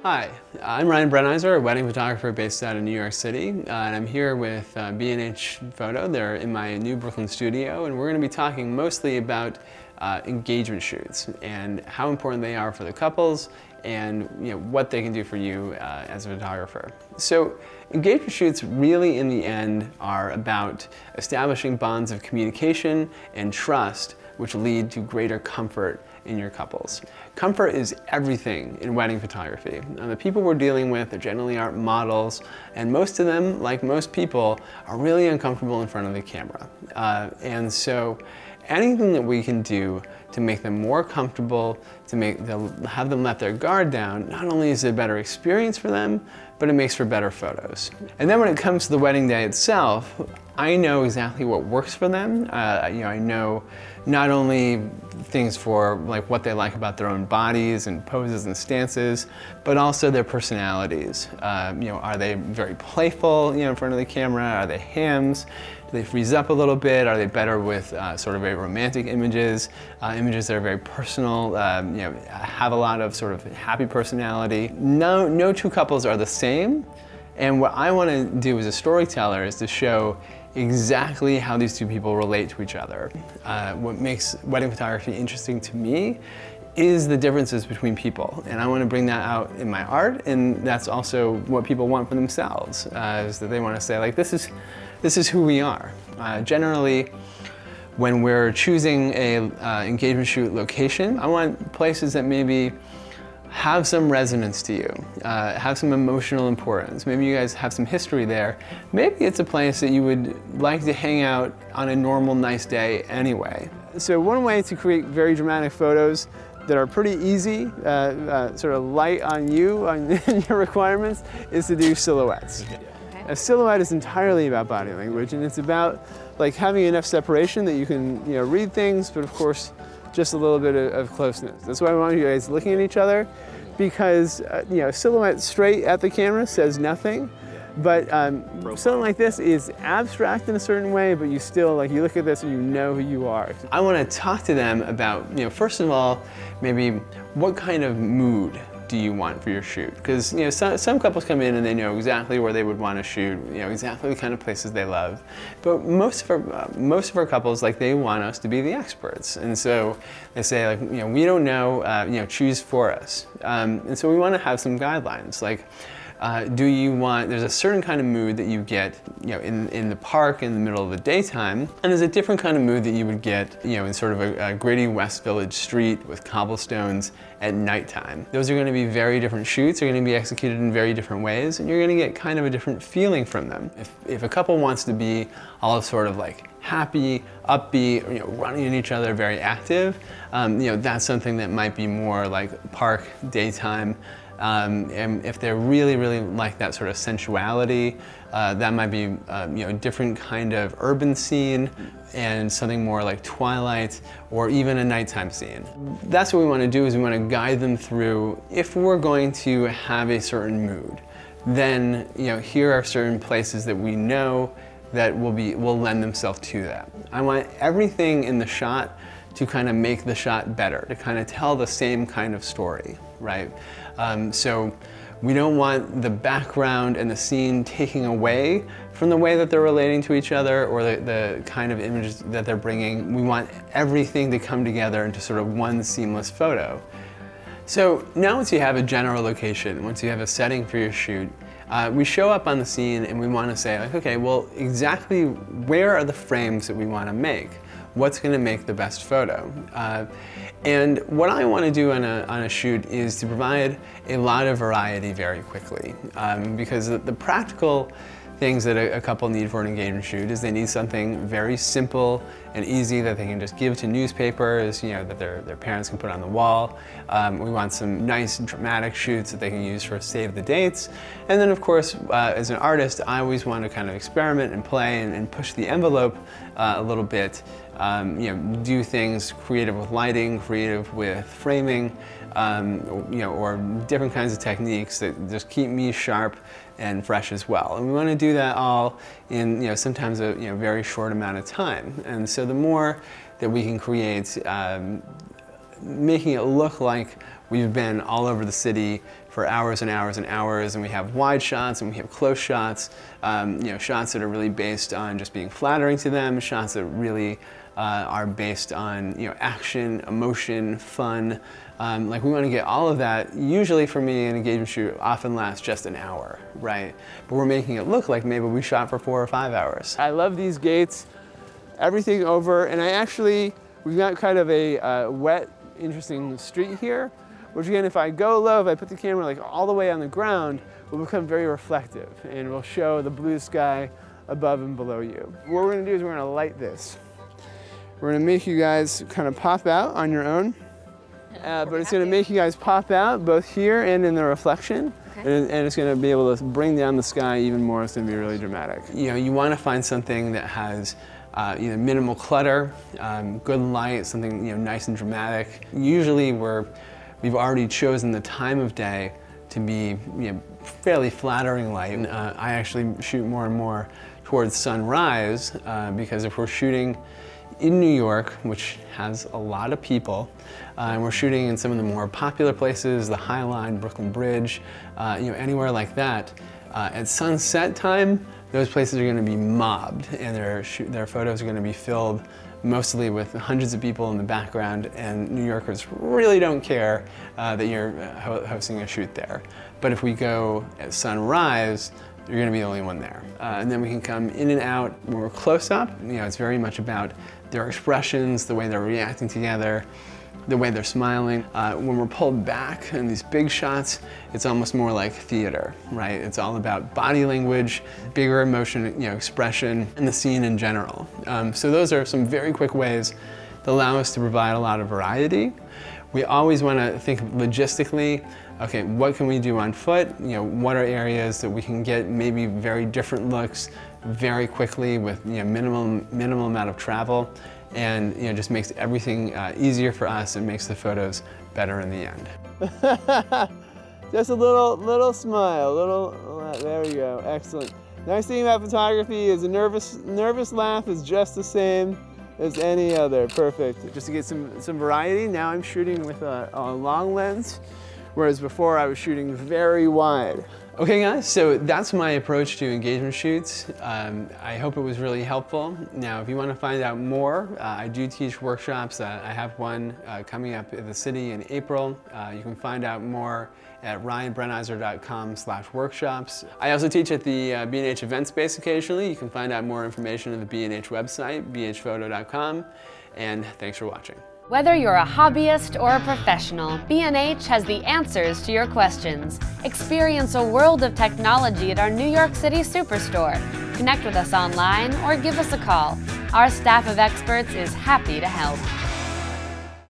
Hi, I'm Ryan Brenizer, a wedding photographer based out of New York City, and I'm here with B&H Photo. They're in my new Brooklyn studio, and we're going to be talking mostly about engagement shoots and how important they are for the couples and what they can do for you as a photographer. So engagement shoots really in the end are about establishing bonds of communication and trust which lead to greater comfort in your couples. Comfort is everything in wedding photography. Now, the people we're dealing with generally aren't models, and most of them, like most people, are really uncomfortable in front of the camera. And so anything that we can do to make them more comfortable, have them let their guard down, not only is it a better experience for them, but it makes for better photos. And then when it comes to the wedding day itself, I know exactly what works for them. I know not only things for like what they like about their own bodies and poses and stances, but also their personalities. Are they very playful in front of the camera? Are they hams? Do they freeze up a little bit? Are they better with sort of very romantic images, images that are very personal, have a lot of sort of happy personality? No two couples are the same. And what I want to do as a storyteller is to show exactly how these two people relate to each other. What makes wedding photography interesting to me is the differences between people, and I want to bring that out in my art, and that's also what people want for themselves, is that they want to say, like, this is who we are. Generally, when we're choosing a engagement shoot location, I want places that maybe have some resonance to you, have some emotional importance. Maybe you guys have some history there. Maybe it's a place that you would like to hang out on a normal, nice day anyway. So one way to create very dramatic photos that are pretty easy, sort of light on you, on your requirements, is to do silhouettes. Okay. A silhouette is entirely about body language, and it's about like having enough separation that you can read things, but of course, just a little bit of closeness. That's why I want you guys looking at each other, because silhouette straight at the camera says nothing, but something like this is abstract in a certain way, but you still, like, you look at this and you know who you are. I want to talk to them about, first of all, maybe what kind of mood do you want for your shoot? Because some couples come in and they know exactly where they would want to shoot, exactly the kind of places they love. But most of our couples, like, they want us to be the experts, and so they say, like, we don't know, choose for us. And so we want to have some guidelines, like, there's a certain kind of mood that you get, in the park in the middle of the daytime, and there's a different kind of mood that you would get, in sort of a gritty West Village street with cobblestones at nighttime. Those are going to be very different shoots, they're going to be executed in very different ways, and you're going to get kind of a different feeling from them. If a couple wants to be all sort of like happy, upbeat, running at each other, very active, that's something that might be more like park, daytime. And if they're really, really like that sort of sensuality, that might be a different kind of urban scene and something more like Twilight or even a nighttime scene. That's what we want to do, is we want to guide them through, if we're going to have a certain mood, then here are certain places that we know that will lend themselves to that. I want everything in the shot to kind of make the shot better, to kind of tell the same kind of story, right? So we don't want the background and the scene taking away from the way that they're relating to each other or the kind of images that they're bringing. We want everything to come together into sort of one seamless photo. So now, once you have a general location, once you have a setting for your shoot, we show up on the scene and we want to say, like, okay, well, exactly where are the frames that we want to make? What's going to make the best photo? And what I want to do on a shoot is to provide a lot of variety very quickly, because the practical things that a couple need for an engagement shoot is they need something very simple and easy that they can just give to newspapers, that their parents can put on the wall. We want some nice dramatic shoots that they can use for save the dates. And then, of course, as an artist, I always want to kind of experiment and play and push the envelope a little bit. Do things creative with lighting, creative with framing, or different kinds of techniques that just keep me sharp and fresh as well. And we want to do that all in sometimes a very short amount of time. And so the more that we can create making it look like we've been all over the city for hours and hours and hours, and we have wide shots and we have close shots, shots that are really based on just being flattering to them, shots that really are based on action, emotion, fun. Like we want to get all of that. Usually for me, an engagement shoot often lasts just an hour, right? But we're making it look like maybe we shot for 4 or 5 hours. I love these gates, everything over, and we've got kind of a wet, interesting street here, which again, if I go low, if I put the camera like all the way on the ground, will become very reflective and will show the blue sky above and below you. What we're gonna do is we're gonna light this. We're gonna make you guys kind of pop out on your own, but it's gonna make you guys pop out both here and in the reflection, and it's gonna be able to bring down the sky even more. It's gonna be really dramatic. You wanna find something that has minimal clutter, good light, something nice and dramatic. Usually we've already chosen the time of day to be fairly flattering light. I actually shoot more and more towards sunrise because if we're shooting in New York, which has a lot of people, and we're shooting in some of the more popular places, the High Line, Brooklyn Bridge, anywhere like that, at sunset time, those places are going to be mobbed, and their photos are going to be filled mostly with hundreds of people in the background, and New Yorkers really don't care that you're hosting a shoot there. But if we go at sunrise, you're going to be the only one there. And then we can come in and out when we're close up. It's very much about their expressions, the way they're reacting together, the way they're smiling. When we're pulled back in these big shots, it's almost more like theater, right? It's all about body language, bigger emotion, expression, and the scene in general. So those are some very quick ways that allow us to provide a lot of variety. We always want to think logistically, okay, what can we do on foot? What are areas that we can get maybe very different looks very quickly with minimal amount of travel, and just makes everything easier for us and makes the photos better in the end. Just a little smile, there we go, excellent. Nice thing about photography is a nervous laugh is just the same as any other. Perfect. Just to get some variety, now I'm shooting with a long lens, whereas before I was shooting very wide. Okay guys, so that's my approach to engagement shoots. I hope it was really helpful. Now if you want to find out more, I do teach workshops. I have one coming up in the city in April. You can find out more at ryanbrenizer.com/workshops. I also teach at the B&H event space occasionally. You can find out more information at the B&H website, bhphoto.com, and thanks for watching. Whether you're a hobbyist or a professional, B&H has the answers to your questions. Experience a world of technology at our New York City Superstore. Connect with us online or give us a call. Our staff of experts is happy to help.